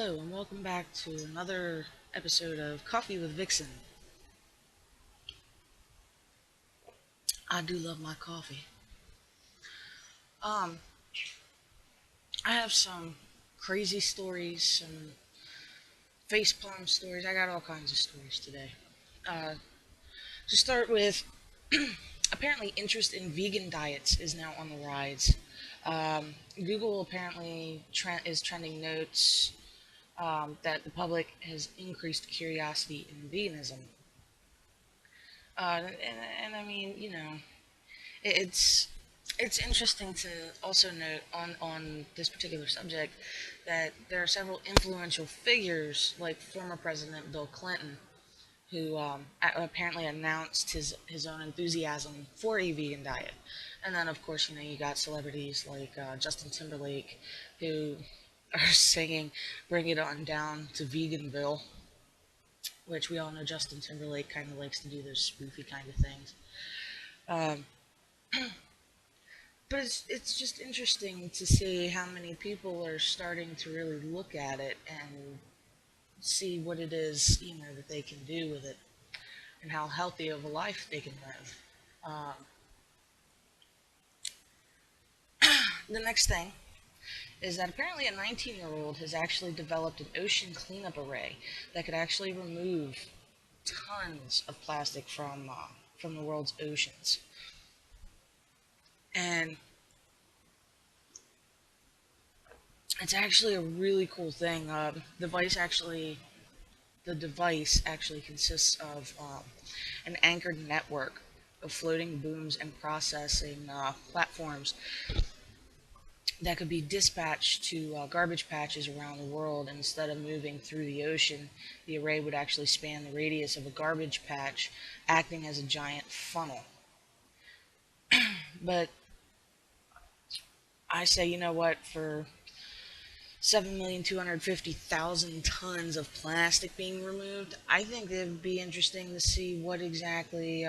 Hello, and welcome back to another episode of Coffee with Vixen. I do love my coffee. Um, I have some crazy stories, some facepalm stories. I got all kinds of stories today. Uh, to start with, apparently interest in vegan diets is now on the rise. Google apparently is trending notes that the public has increased curiosity in veganism. And I mean, it's it's interesting to also note on this particular subject that there are several influential figures like former President Bill Clinton who apparently announced his own enthusiasm for a vegan diet. And then of course you got celebrities like Justin Timberlake who are singing "Bring It On Down to Veganville," which we all know Justin Timberlake kind of likes to do those spoofy kind of things. Um, But it's just interesting to see how many people are starting to really look at it and see what it is that they can do with it and how healthy of a life they can live. Um, the next thing is that apparently a 19-year-old has actually developed an ocean cleanup array that could actually remove tons of plastic from the world's oceans. And it's actually a really cool thing. The device actually consists of an anchored network of floating booms and processing platforms that could be dispatched to garbage patches around the world. Instead of moving through the ocean, the array would actually span the radius of a garbage patch, acting as a giant funnel. But I say, you know what, for 7,250,000 tons of plastic being removed, I think it would be interesting to see what exactly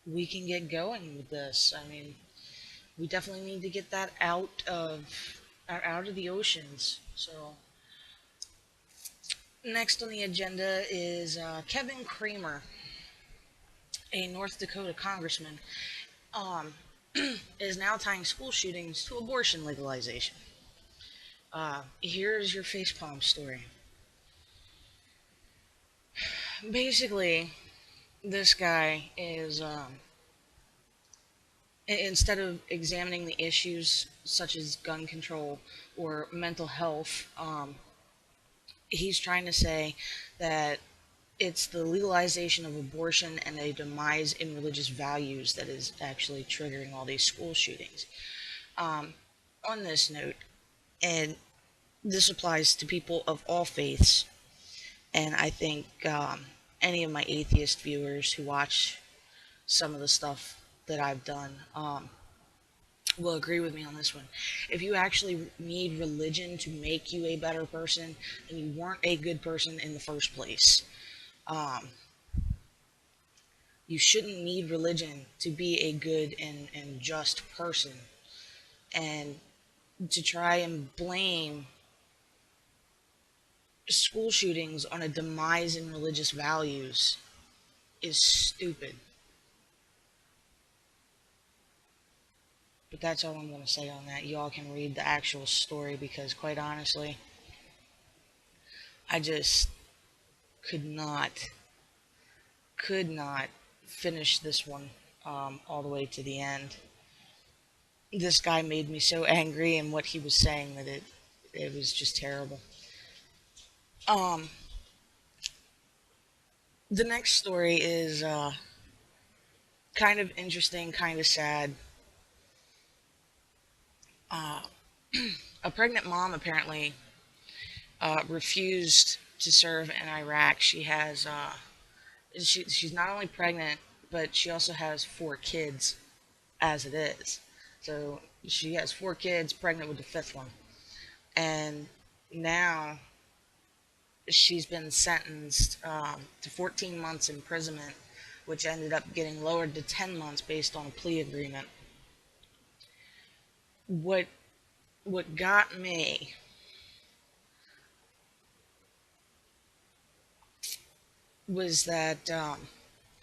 we can get going with this. I mean, we definitely need to get that out of the oceans. So next on the agenda is Kevin Kramer, a North Dakota congressman, um, is now tying school shootings to abortion legalization. Here's your facepalm story. Basically, this guy is instead of examining the issues such as gun control or mental health, he's trying to say that it's the legalization of abortion and a demise in religious values that is actually triggering all these school shootings. Um, on this note, and this applies to people of all faiths, and I think any of my atheist viewers who watch some of the stuff that I've done will agree with me on this one. If you actually need religion to make you a better person, then you weren't a good person in the first place. Um, you shouldn't need religion to be a good and just person. And to try and blame school shootings on a demise in religious values is stupid. But that's all I'm going to say on that. You all can read the actual story because, quite honestly, I just could not, could not finish this one all the way to the end. This guy made me so angry and what he was saying that it was just terrible. Um, the next story is kind of interesting, kind of sad. Uh, a pregnant mom apparently refused to serve in Iraq. She's not only pregnant, but she also has four kids as it is. So she has four kids, pregnant with the fifth one, and now she's been sentenced to 14 months imprisonment, which ended up getting lowered to 10 months based on a plea agreement. What what got me was that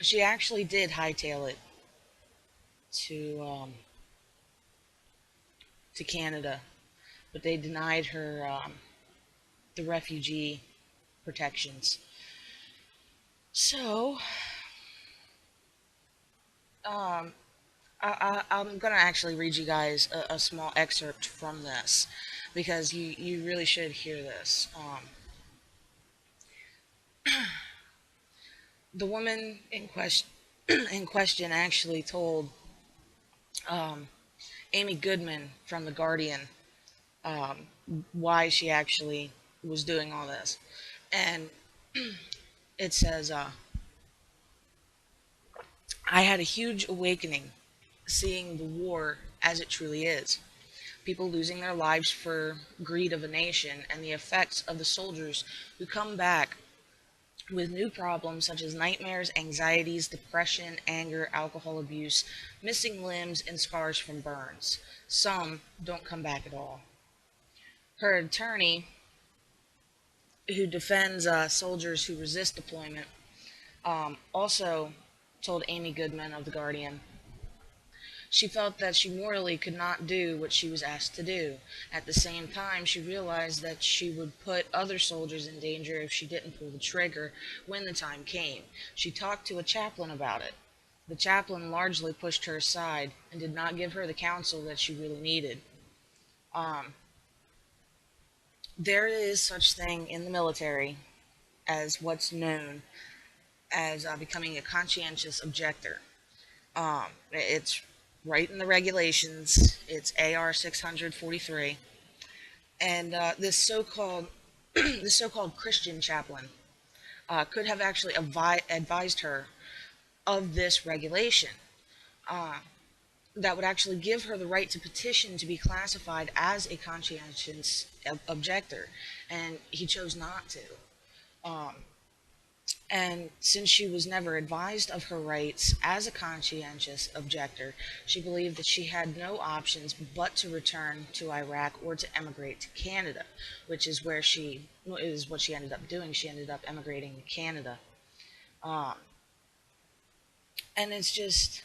she actually did hightail it to to Canada, but they denied her the refugee protections. So um, I'm gonna actually read you guys a small excerpt from this because you really should hear this. The woman in question in question actually told um, Amy Goodman from The Guardian um, why she actually was doing all this, and it says, "I had a huge awakening, seeing the war as it truly is." People losing their lives for greed of a nation, and the effects of the soldiers who come back with new problems such as nightmares, anxieties, depression, anger, alcohol abuse, missing limbs, and scars from burns. Some don't come back at all. Her attorney, who defends soldiers who resist deployment, also told Amy Goodman of The Guardian she felt that she morally could not do what she was asked to do. At the same time, she realized that she would put other soldiers in danger if she didn't pull the trigger when the time came. She talked to a chaplain about it. The chaplain largely pushed her aside and did not give her the counsel that she really needed. Um, there is such thing in the military as what's known as becoming a conscientious objector. It's right in the regulations. It's AR 643, and this so-called this so-called Christian chaplain could have actually advised her of this regulation. Uh, that would actually give her the right to petition to be classified as a conscientious objector, and he chose not to. Um, And since she was never advised of her rights as a conscientious objector, she believed that she had no options but to return to Iraq or to emigrate to Canada, which is where she is what she ended up doing. She ended up emigrating to Canada, um, and it's just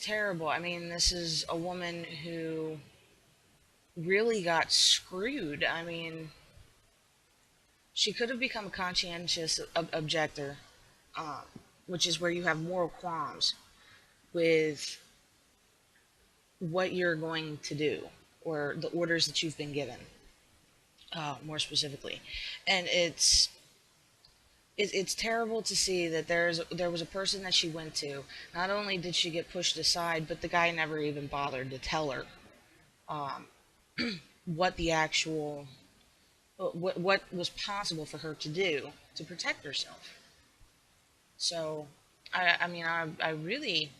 terrible. I mean, this is a woman who really got screwed. I mean, she could have become a conscientious objector, uh, which is where you have moral qualms with what you're going to do or the orders that you've been given, more specifically. And it's terrible to see that there was a person that she went to. Not only did she get pushed aside, but the guy never even bothered to tell her um, what the actual what was possible for her to do to protect herself. So, I mean, I really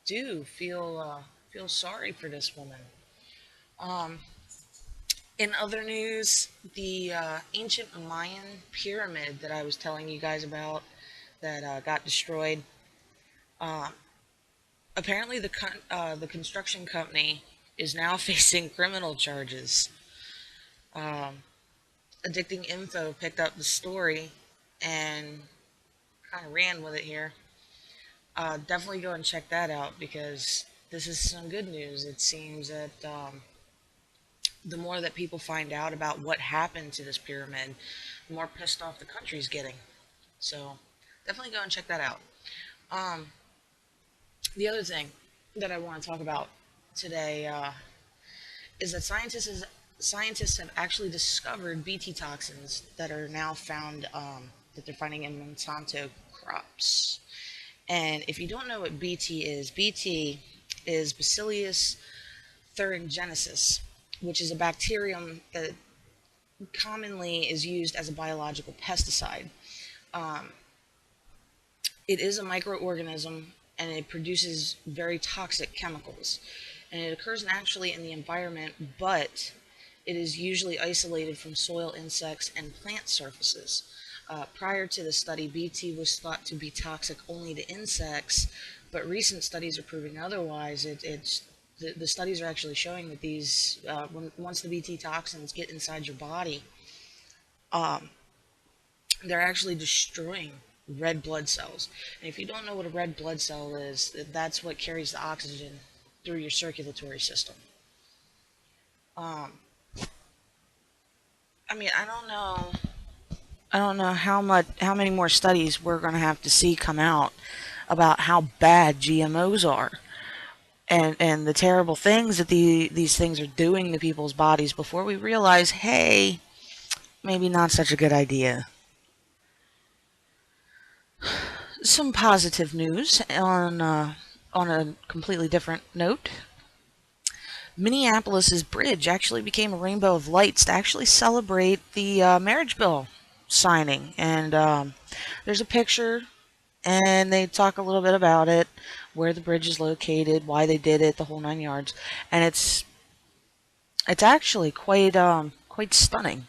do feel sorry for this woman. Um, In other news, the ancient Mayan pyramid that I was telling you guys about that got destroyed. Uh, Apparently, the construction company is now facing criminal charges. Um, Addicting Info picked up the story and kind of ran with it here. Definitely go and check that out because this is some good news. It seems that the more that people find out about what happened to this pyramid, the more pissed off the country's getting. So definitely go and check that out. Um, the other thing that I want to talk about today is that scientists have actually discovered Bt toxins that are now found that they're finding in Monsanto crops. And if you don't know what BT is Bacillus thuringiensis, which is a bacterium that commonly is used as a biological pesticide. Um, it is a microorganism and it produces very toxic chemicals. And it occurs naturally in the environment, but it is usually isolated from soil, insects, and plant surfaces. Prior to the study, Bt was thought to be toxic only to insects, but recent studies are proving otherwise. The studies are actually showing that once the Bt toxins get inside your body, Um, they're actually destroying red blood cells. And if you don't know what a red blood cell is, that's what carries the oxygen through your circulatory system. Um, I mean, I don't know how many more studies we're going to have to see come out about how bad GMOs are, and the terrible things that these things are doing to people's bodies before we realize, hey, maybe not such a good idea. Some positive news on a completely different note. Minneapolis's bridge actually became a rainbow of lights to actually celebrate the marriage bill signing, and there's a picture, and they talk a little bit about it, where the bridge is located, why they did it, the whole 9 yards, and it's actually quite stunning.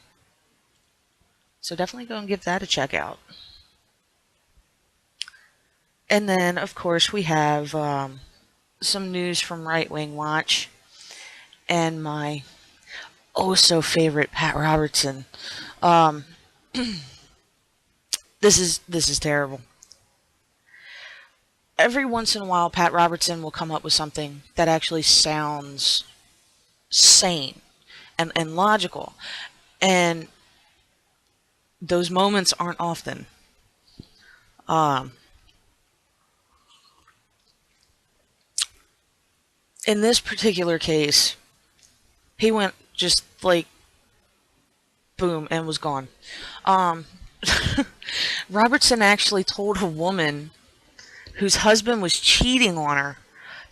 So definitely go and give that a check out. And then, of course, we have some news from Right Wing Watch and my oh so favorite Pat Robertson. Um, this is terrible. Every once in a while, Pat Robertson will come up with something that actually sounds sane and logical, and those moments aren't often. Um, in this particular case, he went just like boom and was gone. Um, Robertson actually told a woman whose husband was cheating on her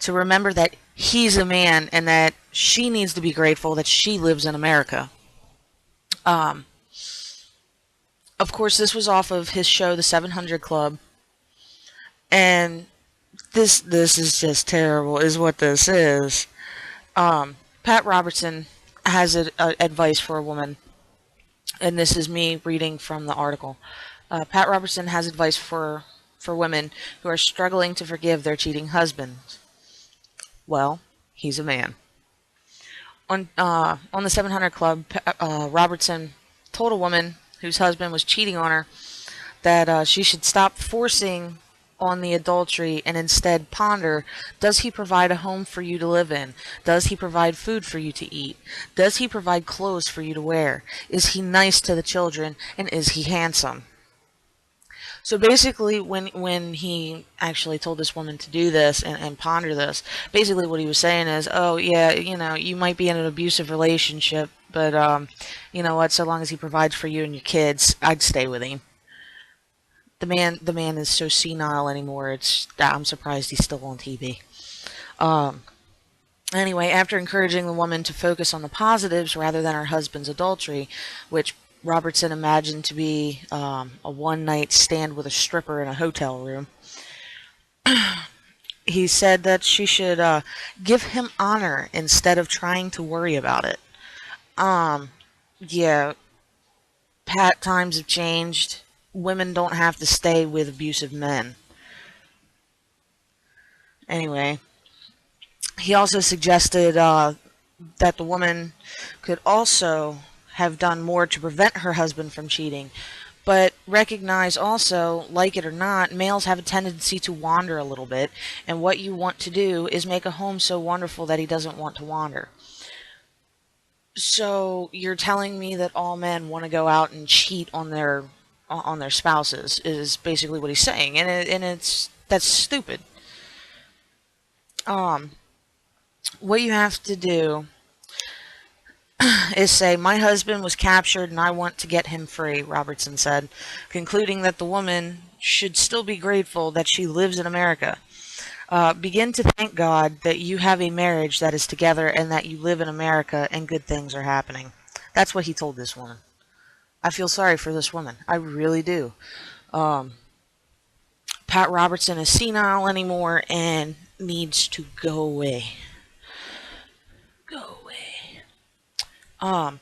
to remember that he's a man and that she needs to be grateful that she lives in America. Um, of course, this was off of his show, The 700 Club, and this is just terrible, is what this is. Pat Robertson has advice for a woman, and this is me reading from the article. Pat Robertson has advice for women who are struggling to forgive their cheating husbands. Well, he's a man. On the 700 Club, Robertson told a woman whose husband was cheating on her that she should stop forcing on the adultery and instead ponder, does he provide a home for you to live in? Does he provide food for you to eat? Does he provide clothes for you to wear? Is he nice to the children? And is he handsome? So basically, when he actually told this woman to do this and ponder this, basically what he was saying is, oh yeah, you might be in an abusive relationship, but you know what? So long as he provides for you and your kids, I'd stay with him. The man is so senile anymore. I'm surprised he's still on TV. Um, anyway, after encouraging the woman to focus on the positives rather than her husband's adultery, which Robertson imagined to be a one night stand with a stripper in a hotel room, he said that she should give him honor instead of trying to worry about it. Um, yeah, Pat, times have changed. Women don't have to stay with abusive men. Anyway, he also suggested that the woman could also have done more to prevent her husband from cheating, but recognize also, like it or not, males have a tendency to wander a little bit, and what you want to do is make a home so wonderful that he doesn't want to wander. So you're telling me that all men want to go out and cheat on their spouses is basically what he's saying, and it's that's stupid. Um, what you have to do is say, my husband was captured and I want to get him free, Robertson said, concluding that the woman should still be grateful that she lives in America. Begin to thank God that you have a marriage that is together and that you live in America and good things are happening. That's what he told this woman. I feel sorry for this woman. I really do. Um, Pat Robertson is senile anymore and needs to go away. Go away. Um,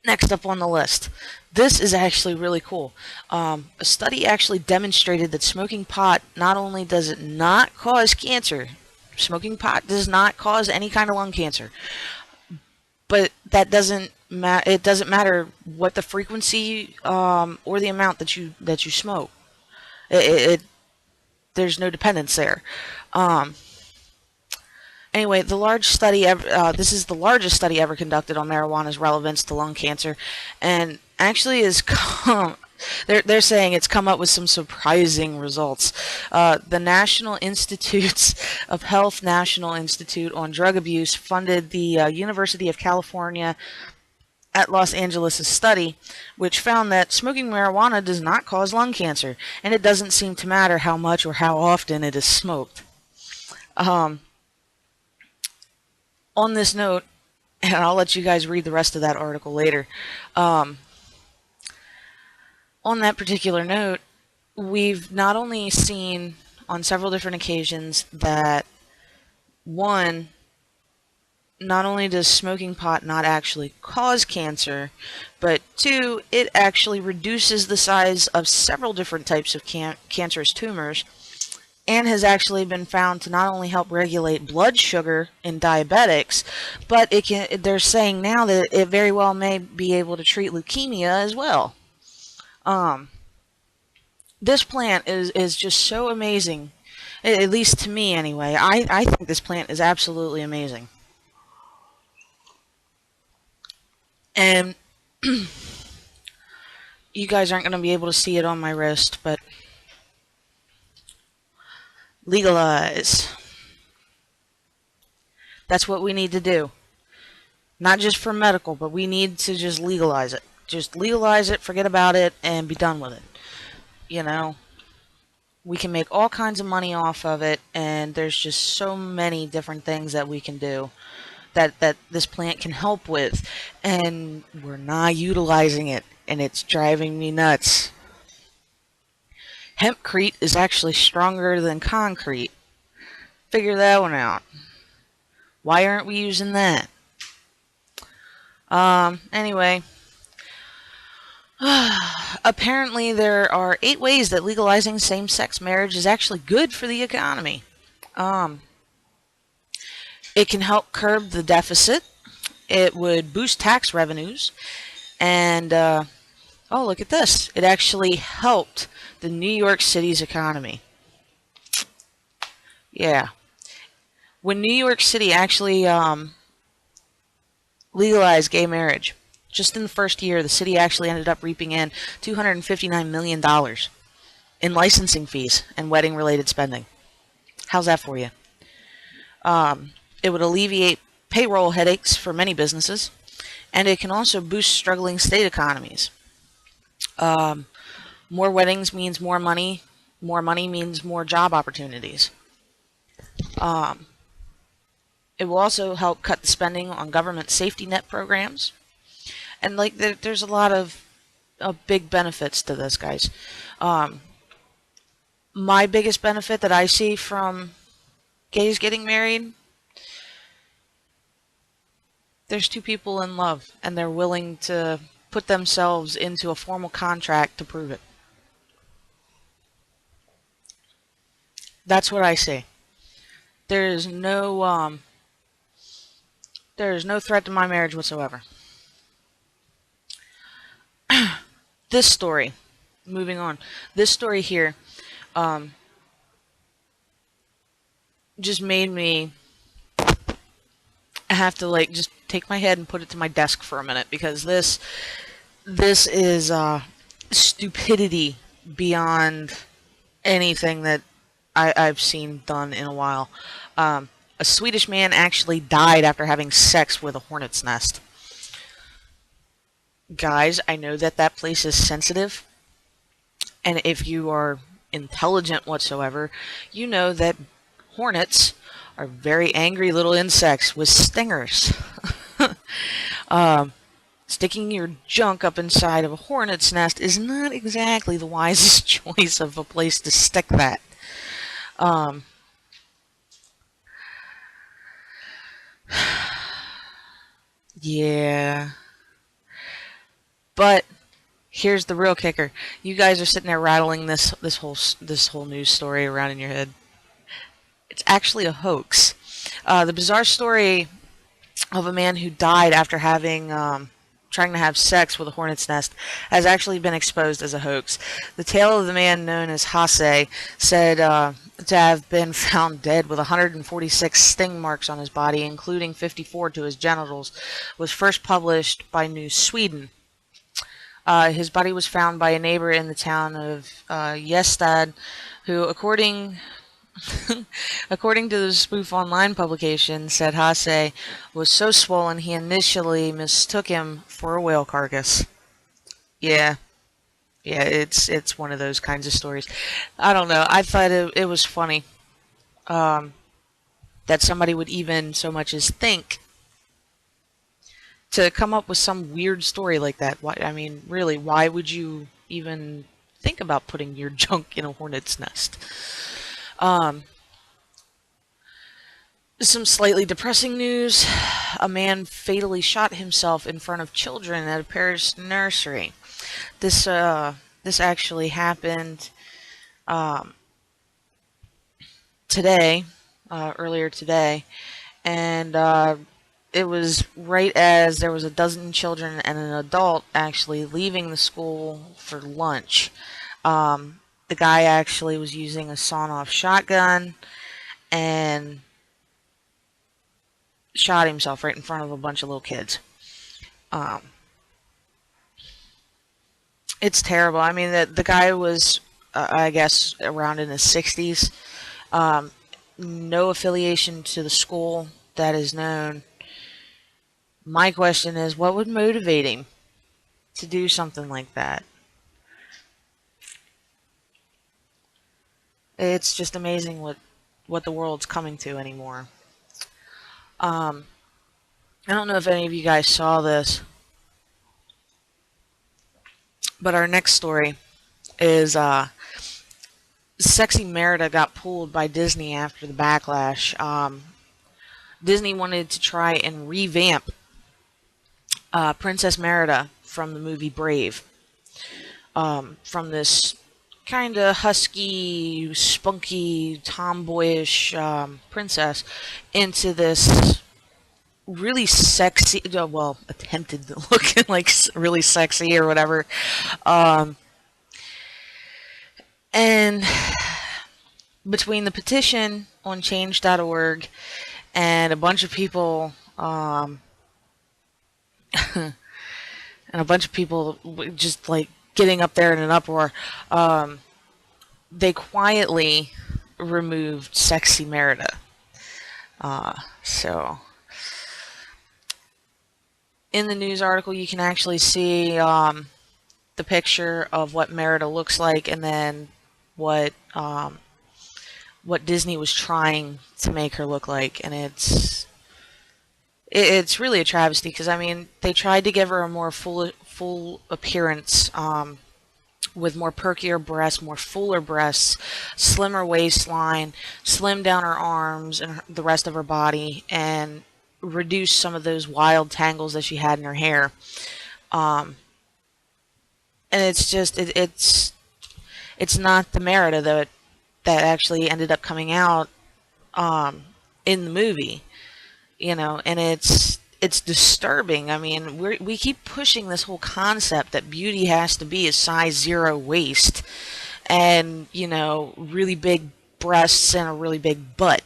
Next up on the list. This is actually really cool. A study actually demonstrated that smoking pot not only does it not cause cancer, smoking pot does not cause any kind of lung cancer, but that doesn't it doesn't matter what the frequency or the amount that you smoke. It there's no dependence there. Um, Anyway, this is the largest study ever conducted on marijuana's relevance to lung cancer, and actually they're saying it's come up with some surprising results. The National Institutes of Health National Institute on Drug Abuse funded the University of California at Los Angeles' study, which found that smoking marijuana does not cause lung cancer, and it doesn't seem to matter how much or how often it is smoked. Um, on this note, and I'll let you guys read the rest of that article later. Um, on that particular note, we've not only seen on several different occasions that, one, not only does smoking pot not actually cause cancer, but two, it actually reduces the size of several different types of cancerous tumors, and has actually been found to not only help regulate blood sugar in diabetics, but they're saying now that it very well may be able to treat leukemia as well. Um, this plant is just so amazing, at least to me anyway. I think this plant is absolutely amazing. And you guys aren't going to be able to see it on my wrist, but legalize. That's what we need to do. Not just for medical, but we need to just legalize it. Just legalize it, forget about it, and be done with it. You know, we can make all kinds of money off of it, and there's just so many different things that we can do that this plant can help with, and we're not utilizing it, and it's driving me nuts. Hempcrete is actually stronger than concrete. Figure that one out. Why aren't we using that? Anyway. Apparently there are 8 ways that legalizing same-sex marriage is actually good for the economy. It can help curb the deficit. It would boost tax revenues. And, oh, look at this. It actually helped the New York City's economy. Yeah. When New York City actually legalized gay marriage, just in the first year, the city actually ended up reaping in $259 million in licensing fees and wedding-related spending. How's that for you? It would alleviate payroll headaches for many businesses, and it can also boost struggling state economies. More weddings means more money. More money means more job opportunities. It will also help cut the spending on government safety net programs. And like there's a lot of big benefits to this, guys. My biggest benefit that I see from gays getting married, there's 2 people in love, and they're willing to put themselves into a formal contract to prove it. That's what I see. There is no threat to my marriage whatsoever. This story, moving on. This story here, just made me have to like just take my head and put it to my desk for a minute, because this is stupidity beyond anything that I've seen done in a while. A Swedish man actually died after having sex with a hornet's nest. Guys, I know that place is sensitive, and if you are intelligent whatsoever, you know that hornets are very angry little insects with stingers. Sticking your junk up inside of a hornet's nest is not exactly the wisest choice of a place to stick that. Yeah. But here's the real kicker. You guys are sitting there rattling this whole news story around in your head. It's actually a hoax. The bizarre story of a man who died after having trying to have sex with a hornet's nest has actually been exposed as a hoax. The tale of the man known as Hase said to have been found dead with 146 sting marks on his body, including 54 to his genitals, was first published by News Sweden. His body was found by a neighbor in the town of Gestad, who, according to the spoof online publication, said Hase was so swollen he initially mistook him for a whale carcass. Yeah, yeah, it's one of those kinds of stories. I don't know. I thought it was funny um, that somebody would even so much as think to come up with some weird story like that. Why? I mean, really, why would you even think about putting your junk in a hornet's nest? Um, Some slightly depressing news. A man fatally shot himself in front of children at a Paris nursery. This actually happened um, today, earlier today, and it was right as there was a dozen children and an adult actually leaving the school for lunch. The guy actually was using a sawn-off shotgun and shot himself right in front of a bunch of little kids. Um, it's terrible. I mean, the guy was, I guess, around in his 60s. Um, no affiliation to the school that is known. My question is, what would motivate him to do something like that? It's just amazing what the world's coming to anymore. Um, I don't know if any of you guys saw this, but our next story is Sexy Merida got pulled by Disney after the backlash. Disney wanted to try and revamp Princess Merida from the movie Brave. From this kind of husky, spunky, tomboyish princess into this really sexy, well, attempted looking like really sexy or whatever. Um, and between the petition on change.org and a bunch of people, and a bunch of people just like getting up there in an uproar, they quietly removed Sexy Merida. So in the news article, you can actually see the picture of what Merida looks like, and then what Disney was trying to make her look like, and it's really a travesty because I mean they tried to give her a more full appearance. With more perkier breasts, more fuller breasts, slimmer waistline, slim down her arms and the rest of her body, and reduce some of those wild tangles that she had in her hair. And it's just it's not the Merida that actually ended up coming out in the movie, and it's disturbing. I mean, we keep pushing this whole concept that beauty has to be a size 0 waist and, really big breasts and a really big butt.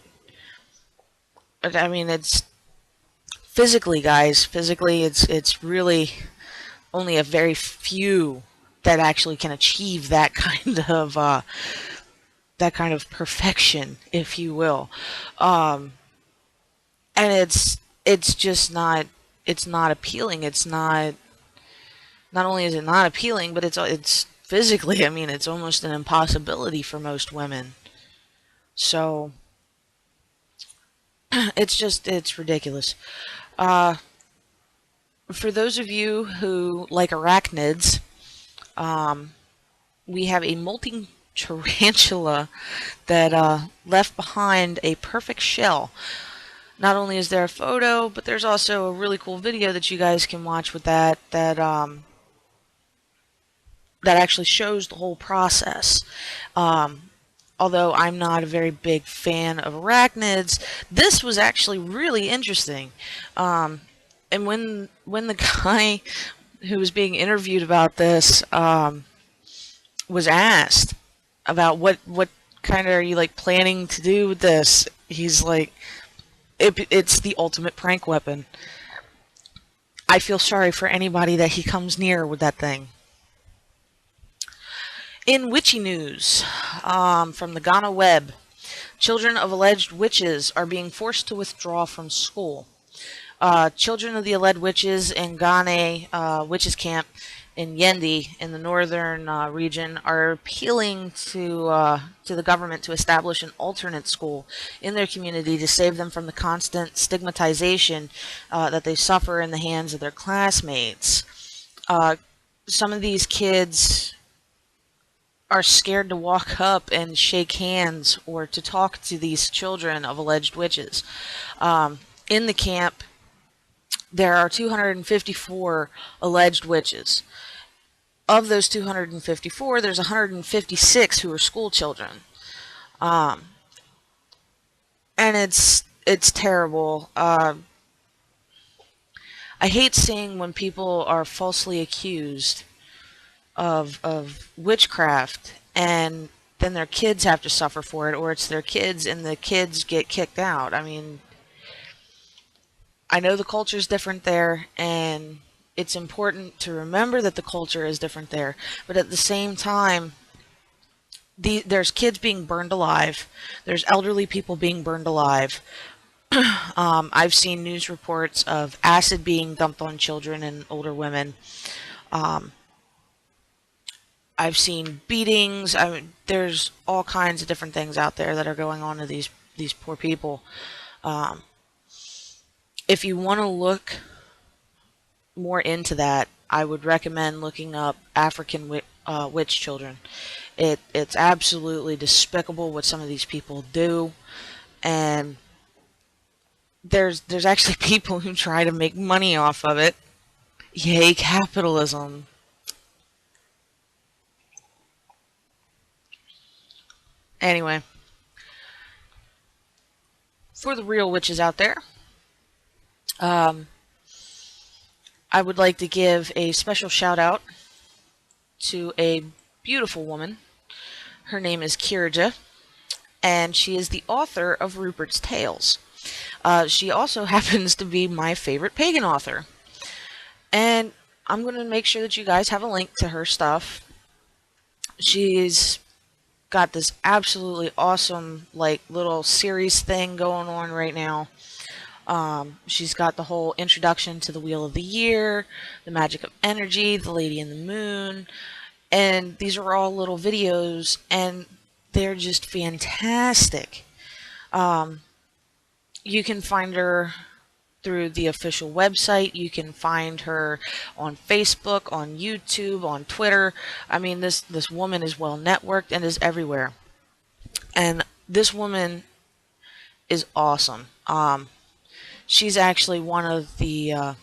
I mean, it's physically, guys, it's really only a very few that actually can achieve that kind of perfection, if you will. And it's just not appealing. It's not only is it not appealing, but it's physically, I mean, it's almost an impossibility for most women. So it's ridiculous. For those of you who like arachnids, we have a molting tarantula that left behind a perfect shell. Not only is there a photo, but there's also a really cool video that you guys can watch with that actually shows the whole process. although I'm not a very big fan of arachnids, this was actually really interesting. And when the guy who was being interviewed about this was asked about what kind of are you like planning to do with this, he's like, it's the ultimate prank weapon. I feel sorry for anybody that he comes near with that thing. In witchy news, from the Ghana Web, children of alleged witches are being forced to withdraw from school. Children of the alleged witches in Ghana witches camp in Yendi in the northern region are appealing to the government to establish an alternate school in their community to save them from the constant stigmatization that they suffer in the hands of their classmates. Some of these kids are scared to walk up and shake hands or to talk to these children of alleged witches. In the camp, there are 254 alleged witches. Of those 254, there's 156 who are school children. And it's terrible. I hate seeing when people are falsely accused of witchcraft and then their kids have to suffer for it, or it's their kids and the kids get kicked out. I mean, I know the culture's different there, and it's important to remember that the culture is different there. But at the same time, there's kids being burned alive. There's elderly people being burned alive. I've seen news reports of acid being dumped on children and older women. I've seen beatings. I mean, there's all kinds of different things out there that are going on to these poor people. If you want to look more into that, I would recommend looking up African witch children. It's absolutely despicable what some of these people do, and there's actually people who try to make money off of it. Yay, capitalism. Anyway, for the real witches out there, I would like to give a special shout out to a beautiful woman. Her name is Kirja, and she is the author of Rupert's Tales. She also happens to be my favorite pagan author. And I'm going to make sure that you guys have a link to her stuff. She's got this absolutely awesome like little series thing going on right now. She's got the whole introduction to the Wheel of the Year, the Magic of Energy, the Lady in the Moon, and these are all little videos, and they're just fantastic. You can find her through the official website. You can find her on Facebook, on YouTube, on Twitter. I mean, this woman is well networked and is everywhere. And this woman is awesome. She's actually one of the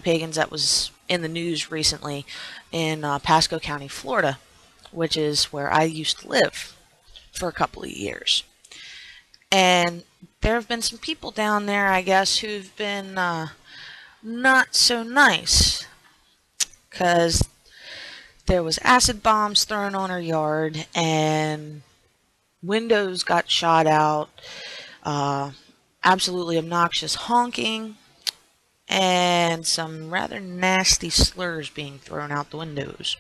pagans that was in the news recently in Pasco County, Florida, which is where I used to live for a couple of years. And there have been some people down there, I guess, who've been not so nice, because there was acid bombs thrown on her yard, and windows got shot out, absolutely obnoxious honking, and some rather nasty slurs being thrown out the windows.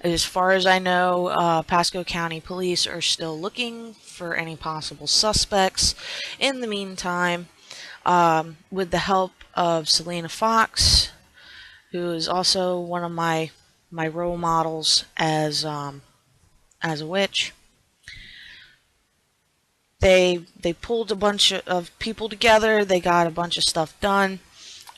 As far as I know, Pasco County Police are still looking for any possible suspects. In the meantime, with the help of Selena Fox, who is also one of my role models as a witch, they pulled a bunch of people together. They got a bunch of stuff done,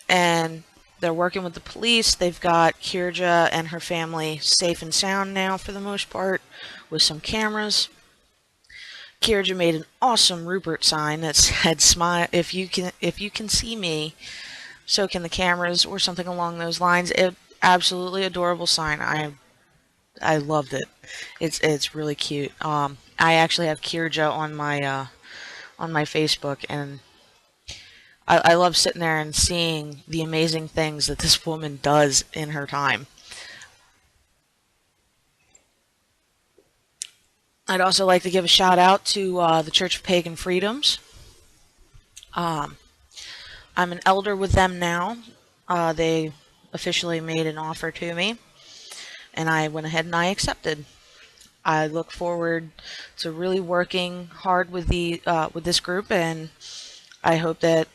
and they're working with the police. They've got Kirja and her family safe and sound now for the most part, with some cameras. Kirja made an awesome Rupert sign that said "Smile if you can see me, so can the cameras," or something along those lines. Absolutely adorable sign. I loved it. It's really cute. I actually have Kirja on my Facebook, and I love sitting there and seeing the amazing things that this woman does in her time. I'd also like to give a shout out to the Church of Pagan Freedoms. Um, I'm an elder with them now. They officially made an offer to me, and I went ahead and I accepted. I look forward to really working hard with this group, and I hope that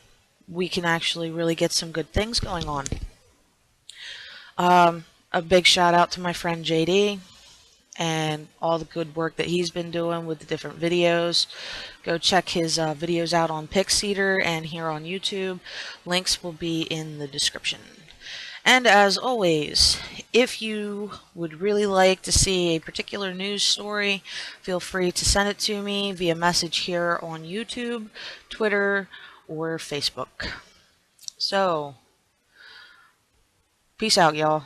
we can actually really get some good things going on. A big shout out to my friend JD and all the good work that he's been doing with the different videos. Go check his videos out on Pixeater and here on YouTube. Links will be in the description. And as always, if you would really like to see a particular news story, feel free to send it to me via message here on YouTube, Twitter, or Facebook. So, peace out, y'all.